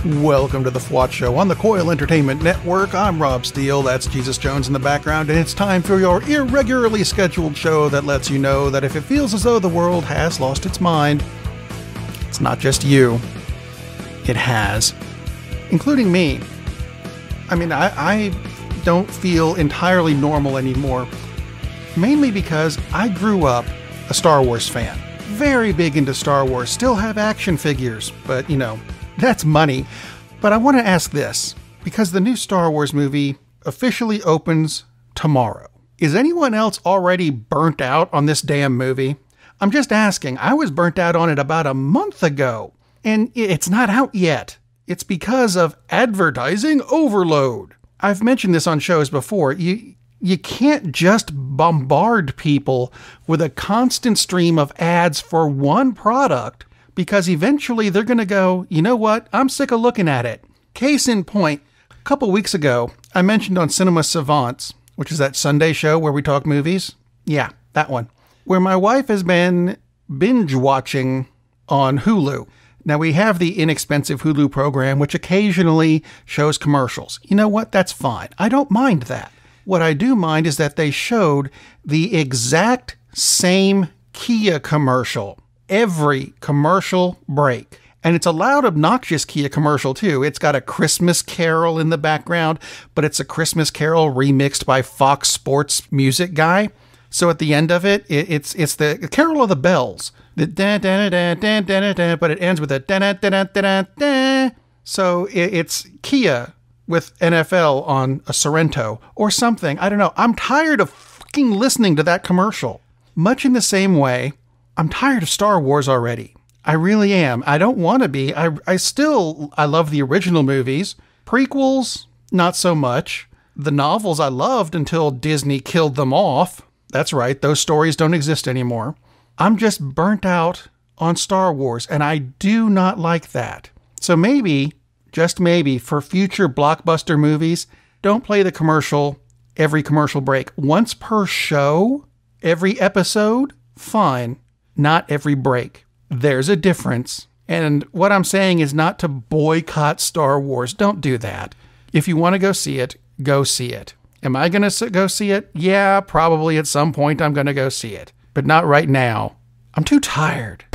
Welcome to the FWOT Show on the Coil Entertainment Network. I'm Rob Steele, that's Jesus Jones in the background, and it's time for your irregularly scheduled show that lets you know that if it feels as though the world has lost its mind, it's not just you. It has. Including me. I mean, I don't feel entirely normal anymore. Mainly because I grew up a Star Wars fan. Very big into Star Wars. Still have action figures, but you know, that's money. But I want to ask this, because the new Star Wars movie officially opens tomorrow. Is anyone else already burnt out on this damn movie? I'm just asking. I was burnt out on it about a month ago, and it's not out yet. It's because of advertising overload. I've mentioned this on shows before. You can't just bombard people with a constant stream of ads for one product, because eventually they're going to go, you know what, I'm sick of looking at it. Case in point, a couple weeks ago, I mentioned on Cinema Savants, which is that Sunday show where we talk movies. Yeah, that one. Where my wife has been binge watching on Hulu. Now we have the inexpensive Hulu program, which occasionally shows commercials. You know what? That's fine. I don't mind that. What I do mind is that they showed the exact same Kia commercial every commercial break. And it's a loud, obnoxious Kia commercial, too. It's got a Christmas Carol in the background, but it's a Christmas Carol remixed by Fox Sports music guy. So at the end of it, it's the Carol of the Bells. The da-da-da-da-da-da-da, but it ends with a da-da-da-da-da-da. So it's Kia with NFL on a Sorrento or something. I don't know. I'm tired of fucking listening to that commercial. Much in the same way, I'm tired of Star Wars already. I really am. I don't want to be. I love the original movies. Prequels, not so much. The novels I loved until Disney killed them off. That's right, those stories don't exist anymore. I'm just burnt out on Star Wars, and I do not like that. So maybe, just maybe, for future blockbuster movies, don't play the commercial every commercial break. Once per show, every episode, fine. Not every break. There's a difference. And what I'm saying is not to boycott Star Wars. Don't do that. If you want to go see it, go see it. Am I going to go see it? Yeah, probably at some point I'm going to go see it. But not right now. I'm too tired.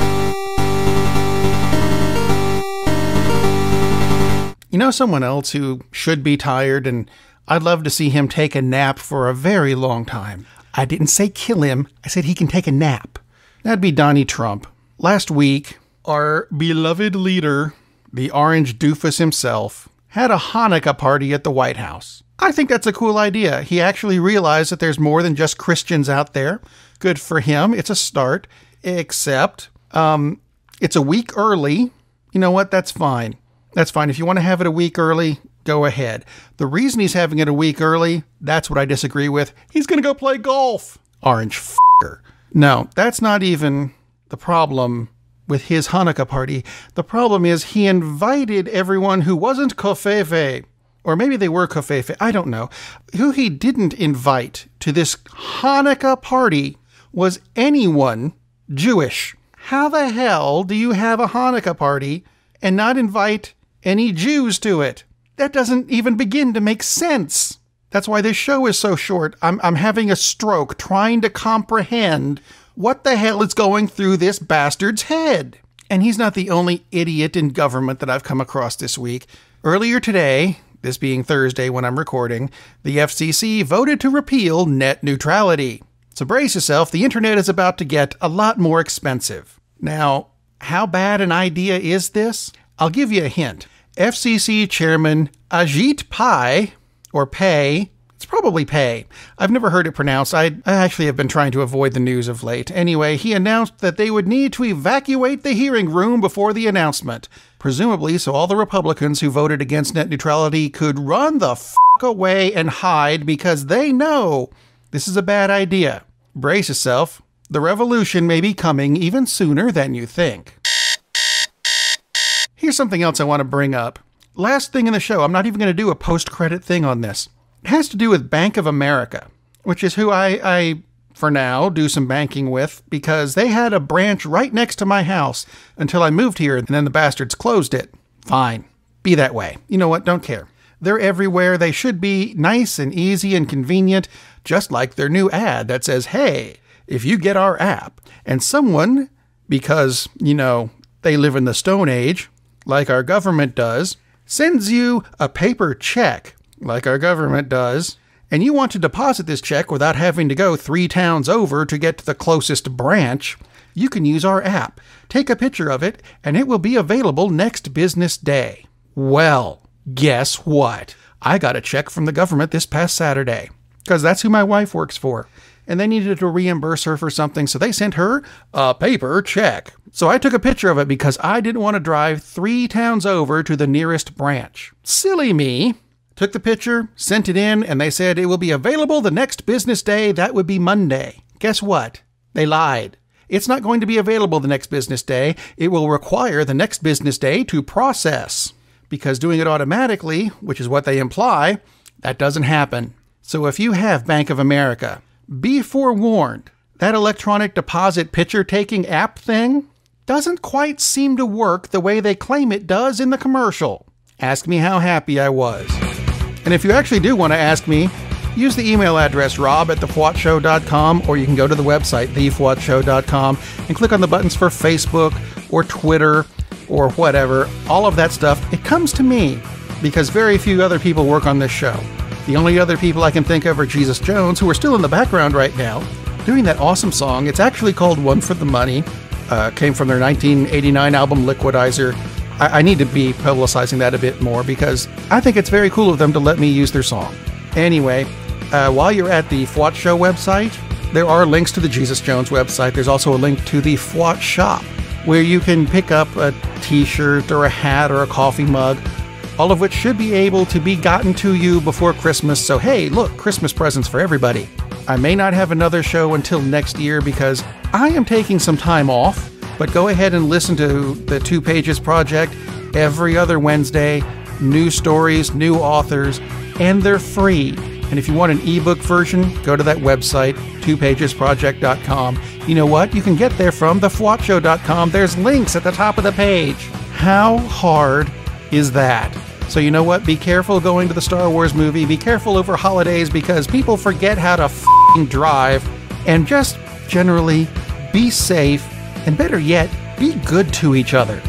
You know someone else who should be tired, and I'd love to see him take a nap for a very long time. I didn't say kill him. I said he can take a nap. That'd be Donnie Trump. Last week, our beloved leader, the orange doofus himself, had a Hanukkah party at the White House. I think that's a cool idea. He actually realized that there's more than just Christians out there. Good for him. It's a start. Except, it's a week early. You know what? That's fine. That's fine. If you want to have it a week early, go ahead. The reason he's having it a week early, that's what I disagree with. He's going to go play golf. Orange f***er. No, that's not even the problem with his Hanukkah party. The problem is he invited everyone who wasn't kofefe, or maybe they were kofefe, I don't know. Who he didn't invite to this Hanukkah party was anyone Jewish. How the hell do you have a Hanukkah party and not invite any Jews to it? That doesn't even begin to make sense. That's why this show is so short. I'm having a stroke trying to comprehend what the hell is going through this bastard's head. And he's not the only idiot in government that I've come across this week. Earlier today, this being Thursday when I'm recording, the FCC voted to repeal net neutrality. So brace yourself, the internet is about to get a lot more expensive. Now, how bad an idea is this? I'll give you a hint. FCC Chairman Ajit Pai, or Pay, it's probably Pay. I've never heard it pronounced. I actually have been trying to avoid the news of late. Anyway, he announced that they would need to evacuate the hearing room before the announcement. Presumably, so all the Republicans who voted against net neutrality could run the f*** away and hide because they know this is a bad idea. Brace yourself. The revolution may be coming even sooner than you think. Here's something else I want to bring up. Last thing in the show, I'm not even going to do a post-credit thing on this. It has to do with Bank of America. which is who I for now, do some banking with, because they had a branch right next to my house until I moved here, and then the bastards closed it. Fine. Be that way. You know what? Don't care. They're everywhere. They should be nice and easy and convenient, just like their new ad that says, hey, if you get our app, and someone, because, they live in the Stone Age, like our government does, sends you a paper check, like our government does, and you want to deposit this check without having to go 3 towns over to get to the closest branch, you can use our app. Take a picture of it, and it will be available next business day. Well, guess what? I got a check from the government this past Saturday, because that's who my wife works for. And they needed to reimburse her for something, so they sent her a paper check. So I took a picture of it because I didn't want to drive 3 towns over to the nearest branch. Silly me. Took the picture, sent it in, and they said it will be available the next business day. That would be Monday. Guess what? They lied. It's not going to be available the next business day. It will require the next business day to process. Because doing it automatically, which is what they imply, that doesn't happen. So if you have Bank of America, be forewarned. That electronic deposit picture-taking app thing doesn't quite seem to work the way they claim it does in the commercial. Ask me how happy I was. And if you actually do want to ask me, use the email address rob@thefwotshow.com, or you can go to the website thefwotshow.com and click on the buttons for Facebook or Twitter or whatever. All of that stuff, it comes to me because very few other people work on this show. The only other people I can think of are Jesus Jones, who are still in the background right now, doing that awesome song. It's actually called One for the Money. Came from their 1989 album Liquidizer. I need to be publicizing that a bit more because I think it's very cool of them to let me use their song. Anyway, while you're at the FWOT Show website, there are links to the Jesus Jones website. There's also a link to the FWOT Shop, where you can pick up a t-shirt or a hat or a coffee mug, all of which should be able to be gotten to you before Christmas. So hey, look, Christmas presents for everybody. I may not have another show until next year because I am taking some time off, but go ahead and listen to the 2 Pages Project every other Wednesday. New stories, new authors, and they're free. And if you want an ebook version, go to that website, 2pagesproject.com. You know what? You can get there from thefwotshow.com. There's links at the top of the page. How hard is that? So you know what? Be careful going to the Star Wars movie. Be careful over holidays because people forget how to f***ing drive. And just generally be safe. And better yet, be good to each other.